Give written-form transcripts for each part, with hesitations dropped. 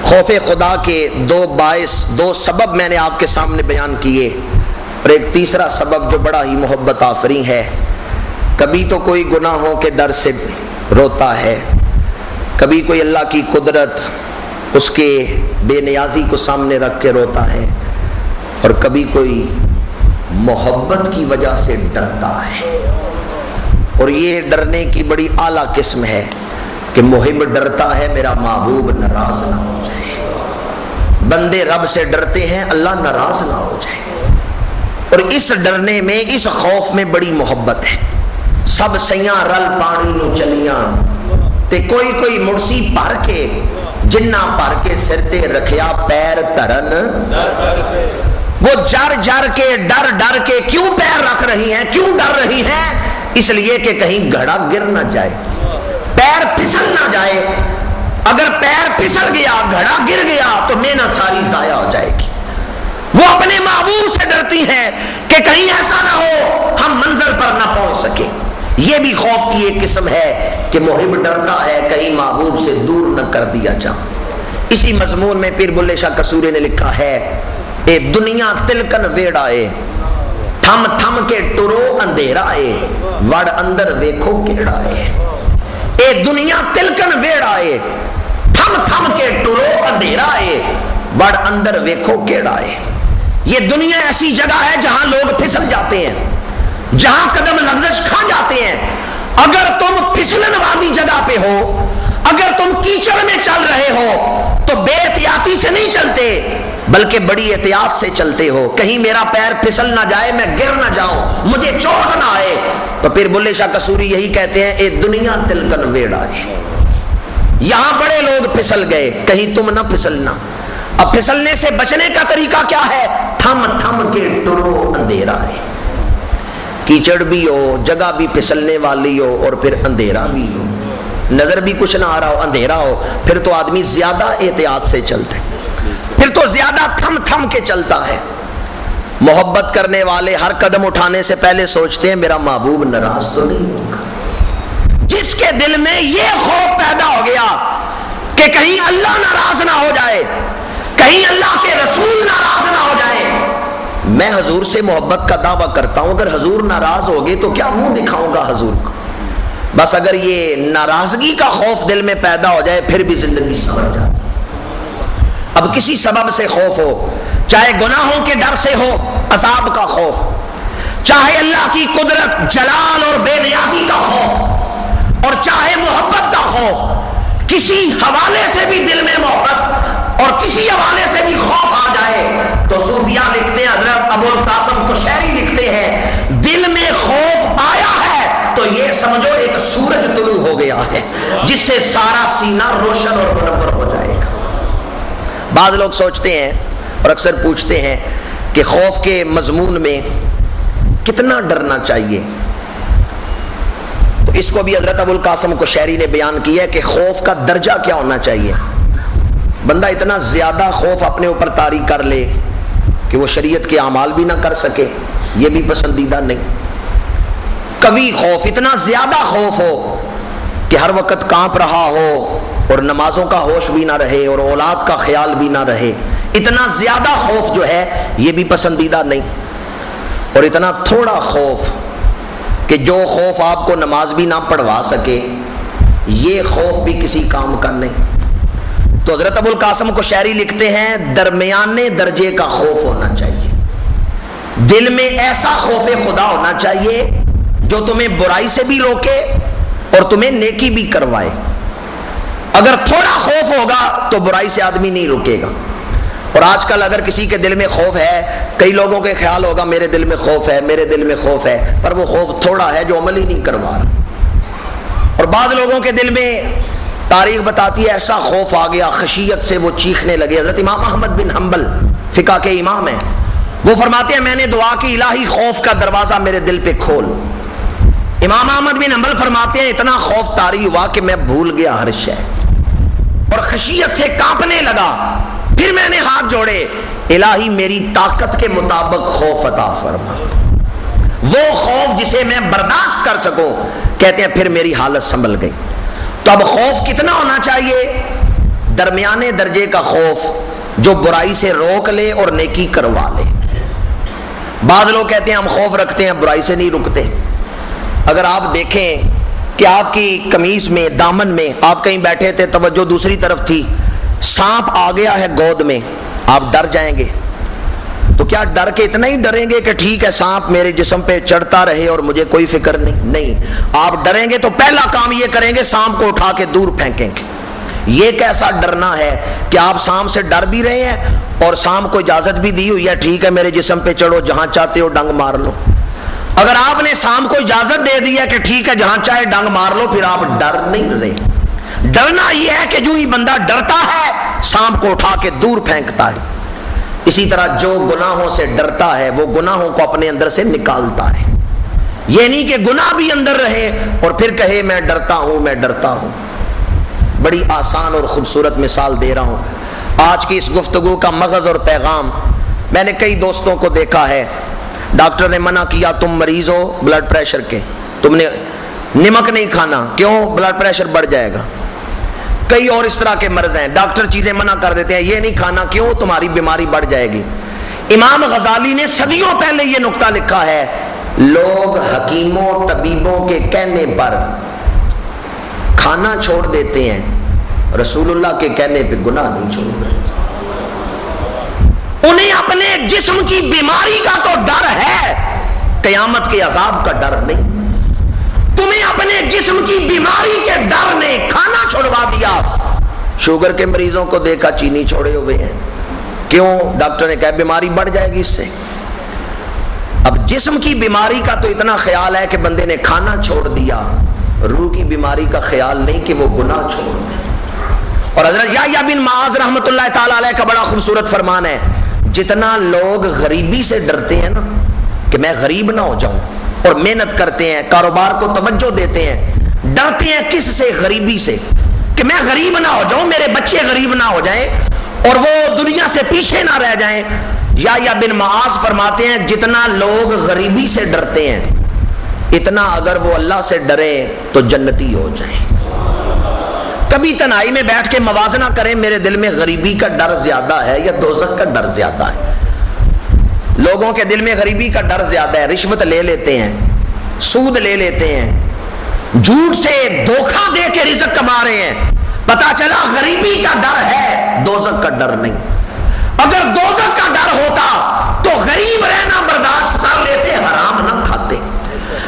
خوف خدا کے دو سبب میں نے آپ کے سامنے بیان کیے، اور ایک تیسرا سبب جو بڑا ہی محبت آفریں ہے۔ کبھی تو کوئی گناہوں کے ڈر سے روتا ہے، کبھی کوئی اللہ کی قدرت، اس کے بے نیازی کو سامنے رکھ کے روتا ہے، اور کبھی کوئی محبت کی وجہ سے ڈرتا ہے۔ اور یہ ڈرنے کی بڑی اعلیٰ قسم ہے کہ محب ڈرتا ہے میرا محبوب ناراض نہ ہو جائے۔ بندے رب سے ڈرتے ہیں اللہ ناراض نہ ہو جائے، اور اس ڈرنے میں، اس خوف میں بڑی محبت ہے۔ سب سیاں رل پانی نو چلیاں تے کوئی مرسی بھر کے، جنہ بھر کے سر تے رکھیا پیر ترن، وہ جر کے ڈر کے کیوں پیر رکھ رہی ہیں، کیوں ڈر رہی ہیں؟ اس لیے کہ کہیں گھڑا گر نہ جائے، پیر پھسل نہ جائے۔ اگر پیر پھسل گیا، گھڑا گر گیا تو محنت ساری ضائع ہو جائے گی۔ وہ اپنے محبوب سے ڈرتی ہیں کہ کہیں ایسا نہ ہو ہم منزل پر نہ پہنچ سکے۔ یہ بھی خوف کی ایک قسم ہے کہ محب ڈرتا ہے کہیں محبوب سے دور نہ کر دیا جائے۔ اسی مضمون میں پیر بلے شاہ قصوری نے لکھا ہے، اے دنیا تلکن ویڑائے، تھم تھم کے ٹرو اندھیرا اے، وڑ اندر ویکھو کیڑا اے۔ اے دنیا تلکن ویڑائے، تھم تھم کے ٹرو اندھیرا اے، وڑ اندر ویکھو کیڑا اے۔ یہ دنیا ایسی جگہ ہے جہاں لوگ پھسل جاتے ہیں، جہاں قدم لغزش کھا جاتے ہیں۔ اگر تم پھسلن والی جگہ پہ ہو، اگر تم کیچڑ میں چل رہے ہو تو بے احتیاطی سے نہیں چلتے بلکہ بڑی احتیاط سے چلتے ہو، کہیں میرا پیر پھسل نہ جائے، میں گر نہ جاؤں، مجھے چوٹ نہ آئے۔ تو پھر بلے شاہ قصوری یہی کہتے ہیں، اے دنیا تلکن ویڑا ہے، یہاں بڑے لوگ پھسل گئے، کہیں تم نہ پھسلنا۔ اب پھسلنے سے بچنے کا طریقہ کیا ہے؟ تھم تھم کے ٹرو اندھیرا ہے۔ کیچڑ بھی ہو، جگہ بھی پھسلنے والی ہو، اور پھر اندھیرا بھی ہو، نظر بھی کچھ نہ آ رہا ہو، اندھیرا ہو، پھر تو آدمی زیادہ احتیاط سے چلتا ہے، پھر تو زیادہ تھم تھم کے چلتا ہے۔ محبت کرنے والے ہر قدم اٹھانے سے پہلے سوچتے ہیں میرا محبوب ناراض تو نہیں ہوگا۔ جس کے دل میں یہ خوف پیدا ہو گیا کہ کہیں اللہ ناراض نہ ہو جائے، کہیں اللہ کے رسول ناراض نہ ہو جائے۔ میں حضور سے محبت کا دعویٰ کرتا ہوں، اگر حضور ناراض ہوگے تو کیا منہ دکھاؤں گا حضور کو؟ بس اگر یہ ناراضگی کا خوف دل میں پیدا ہو جائے پھر بھی زندگی سمجھ جاتی۔ اب کسی سبب سے خوف ہو، چاہے گناہوں کے ڈر سے ہو، عذاب کا خوف، چاہے اللہ کی قدرت، جلال اور بے نیازی کا خوف، اور چاہے محبت کا خوف، کسی حوالے سے بھی دل میں محبت اور کسی حوالے سے بھی خوف آ جائے تو صوفیاء لکھتے ہیں، حضرت ابو القاسم قشیری لکھتے ہیں، دل میں خوف آیا ہے تو یہ سمجھو ایک سورج طلوع ہو گیا ہے جس سے سارا سینہ روشن اور منور ہو جائے گا۔ بعض لوگ سوچتے ہیں اور اکثر پوچھتے ہیں کہ خوف کے مضمون میں کتنا ڈرنا چاہیے، تو اس کو بھی حضرت ابو القاسم قشیری نے بیان کیا ہے کہ خوف کا درجہ کیا ہونا چاہیے۔ بندہ اتنا زیادہ خوف اپنے اوپر طاری کر لے کہ وہ شریعت کے اعمال بھی نہ کر سکے، یہ بھی پسندیدہ نہیں۔ کبھی خوف، اتنا زیادہ خوف ہو کہ ہر وقت کانپ رہا ہو اور نمازوں کا ہوش بھی نہ رہے اور اولاد کا خیال بھی نہ رہے، اتنا زیادہ خوف جو ہے یہ بھی پسندیدہ نہیں۔ اور اتنا تھوڑا خوف کہ جو خوف آپ کو نماز بھی نہ پڑھوا سکے، یہ خوف بھی کسی کام کا نہیں۔ تو حضرت ابو القاسم قشیری لکھتے ہیں، درمیانے درجے کا خوف ہونا چاہیے، دل میں ایسا خوف خدا ہونا چاہیے جو تمہیں برائی سے بھی روکے اور تمہیں نیکی بھی کروائے۔ اگر تھوڑا خوف ہوگا تو برائی سے آدمی نہیں رکے گا۔ اور آج کل اگر کسی کے دل میں خوف ہے، کئی لوگوں کے خیال ہوگا میرے دل میں خوف ہے، میرے دل میں خوف ہے، پر وہ خوف تھوڑا ہے جو عمل ہی نہیں کروا رہا۔ اور بعض لوگوں کے دل میں تاریخ بتاتی ہے ایسا خوف آ گیا، خشیت سے وہ چیخنے لگے۔ حضرت امام احمد بن حنبل فقہ کے امام ہیں، وہ فرماتے ہیں میں نے دعا کی الہی خوف کا دروازہ میرے دل پہ کھول۔ امام احمد بن حنبل فرماتے ہیں اتنا خوف طاری ہوا کہ میں بھول گیا ہر شے اور خشیت سے کانپنے لگا۔ پھر میں نے ہاتھ جوڑے، الہی میری طاقت کے مطابق خوف عطا فرما، وہ خوف جسے میں برداشت کر سکوں۔ کہتے ہیں پھر میری حالت سنبھل گئی۔ تو اب خوف کتنا ہونا چاہیے؟ درمیانے درجے کا خوف جو برائی سے روک لے اور نیکی کروا لے. بعض لوگ کہتے ہیں ہم خوف رکھتے ہیں برائی سے نہیں رکتے. اگر آپ دیکھیں کہ آپ کی قمیص میں دامن میں آپ کہیں بیٹھے تھے, توجہ دوسری طرف تھی, سانپ آ گیا ہے گود میں, آپ ڈر جائیں گے؟ تو کیا ڈر کے اتنا ہی ڈریں گے کہ ٹھیک ہے سانپ میرے جسم پہ چڑھتا رہے اور مجھے کوئی فکر نہیں؟ نہیں, آپ ڈریں گے تو پہلا کام یہ کریں گے سانپ کو اٹھا کے دور پھینکیں گے. یہ کیسا ڈرنا ہے کہ آپ سانپ سے ڈر بھی رہے ہیں اور سانپ کو اجازت بھی دی ہوئی ہے ٹھیک ہے میرے جسم پہ چڑھو, جہاں چاہتے ہو ڈنگ مار لو. اگر آپ نے سانپ کو اجازت دے دی ہے کہ ٹھیک ہے جہاں چاہے ڈنگ مار لو, پھر آپ ڈر نہیں رہے. ڈرنا یہ ہے کہ جو ہی بندہ ڈرتا ہے سانپ کو اٹھا کے دور پھینکتا ہے. اسی طرح جو گناہوں سے ڈرتا ہے وہ گناہوں کو اپنے اندر سے نکالتا ہے. یہ نہیں کہ گناہ بھی اندر رہے اور پھر کہے میں ڈرتا ہوں میں ڈرتا ہوں. بڑی آسان اور خوبصورت مثال دے رہا ہوں. آج کی اس گفتگو کا مغز اور پیغام, میں نے کئی دوستوں کو دیکھا ہے, ڈاکٹر نے منع کیا تم مریض ہو بلڈ پریشر کے, تم نے نمک نہیں کھانا, کیوں؟ بلڈ پریشر بڑھ جائے گا. کئی اور اس طرح کے مرض ہیں, ڈاکٹر چیزیں منع کر دیتے ہیں, یہ نہیں کھانا, کیوں؟ تمہاری بیماری بڑھ جائے گی. امام غزالی نے صدیوں پہلے یہ نقطہ لکھا ہے, لوگ حکیموں طبیبوں کے کہنے پر کھانا چھوڑ دیتے ہیں, رسول اللہ کے کہنے پہ گناہ نہیں چھوڑ رہے. انہیں اپنے جسم کی بیماری کا تو ڈر ہے, قیامت کے عذاب کا ڈر نہیں. تمہیں اپنے جسم کی بیماری کے ڈر نے کھانا چھوڑوا دیا. شوگر کے مریضوں کو دیکھا چینی چھوڑے ہوئے ہیں, کیوں؟ ڈاکٹر نے کہا بیماری بڑھ جائے گی اس سے. اب جسم کی بیماری کا تو اتنا خیال ہے کہ بندے نے کھانا چھوڑ دیا, روح کی بیماری کا خیال نہیں کہ وہ گناہ چھوڑ دے. اور حضرت یحییٰ بن معاذ رحمۃ اللہ تعالی علیہ کا بڑا خوبصورت فرمان ہے, جتنا لوگ غریبی سے ڈرتے ہیں نا کہ میں غریب نہ ہو جاؤں, اور محنت کرتے ہیں, کاروبار کو توجہ دیتے ہیں, ڈرتے ہیں کس سے؟ غریبی سے, کہ میں غریب نہ ہو جاؤں, میرے بچے غریب نہ ہو جائیں اور وہ دنیا سے پیچھے نہ رہ جائیں. یحییٰ بن معاذ فرماتے ہیں جتنا لوگ غریبی سے ڈرتے ہیں اتنا اگر وہ اللہ سے ڈرے تو جنتی ہو جائیں. کبھی تنہائی میں بیٹھ کے موازنہ کریں, میرے دل میں غریبی کا ڈر زیادہ ہے یا دوزخ کا ڈر زیادہ ہے؟ لوگوں کے دل میں غریبی کا ڈر زیادہ ہے, رشوت لے لیتے ہیں, سود لے لیتے ہیں, جھوٹ سے دھوکہ دے کے رزق کما رہے ہیں, پتا چلا غریبی کا ڈر ہے, دوزخ کا ڈر نہیں. اگر دوزخ کا ڈر ہوتا تو غریب رہنا برداشت کر لیتے, حرام نہ کھاتے.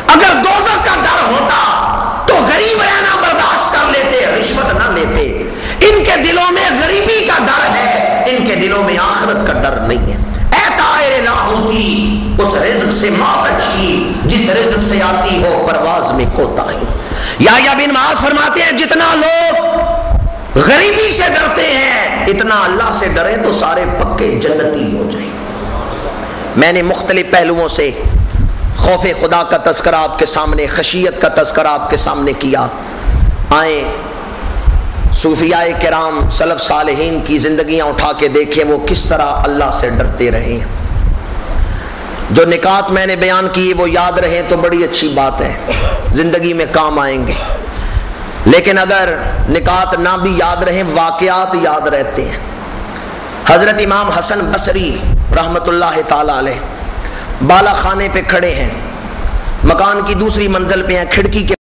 اگر دوزخ کا ڈر ہوتا تو غریب رہنا برداشت کر لیتے, رشوت نہ لیتے. ان کے دلوں میں غریبی کا ڈر ہے, ان کے دلوں میں آخرت کا ڈر نہیں ہے. اے طائر لاہوتی, اس رزق سے مات اچھی جس رزق سے آتی ہو پرواز میں کوتاہی. یحییٰ بن معاذ فرماتے ہیں جتنا لوگ غریبی سے ڈرتے ہیں اتنا اللہ سے ڈریں تو سارے پکے جنتی ہو جائیں. میں نے مختلف پہلوؤں سے خوف خدا کا تذکرہ آپ کے سامنے, خشیت کا تذکرہ آپ کے سامنے کیا. آئیں صوفیاء کرام سلف صالحین کی زندگیاں اٹھا کے دیکھیں وہ کس طرح اللہ سے ڈرتے رہے ہیں. جو نکات میں نے بیان کی وہ یاد رہیں تو بڑی اچھی بات ہے, زندگی میں کام آئیں گے. لیکن اگر نکات نہ بھی یاد رہیں, واقعات یاد رہتے ہیں. حضرت امام حسن بصری رحمت اللہ تعالی علیہ بالا خانے پہ کھڑے ہیں, مکان کی دوسری منزل پہ ہیں, کھڑکی کے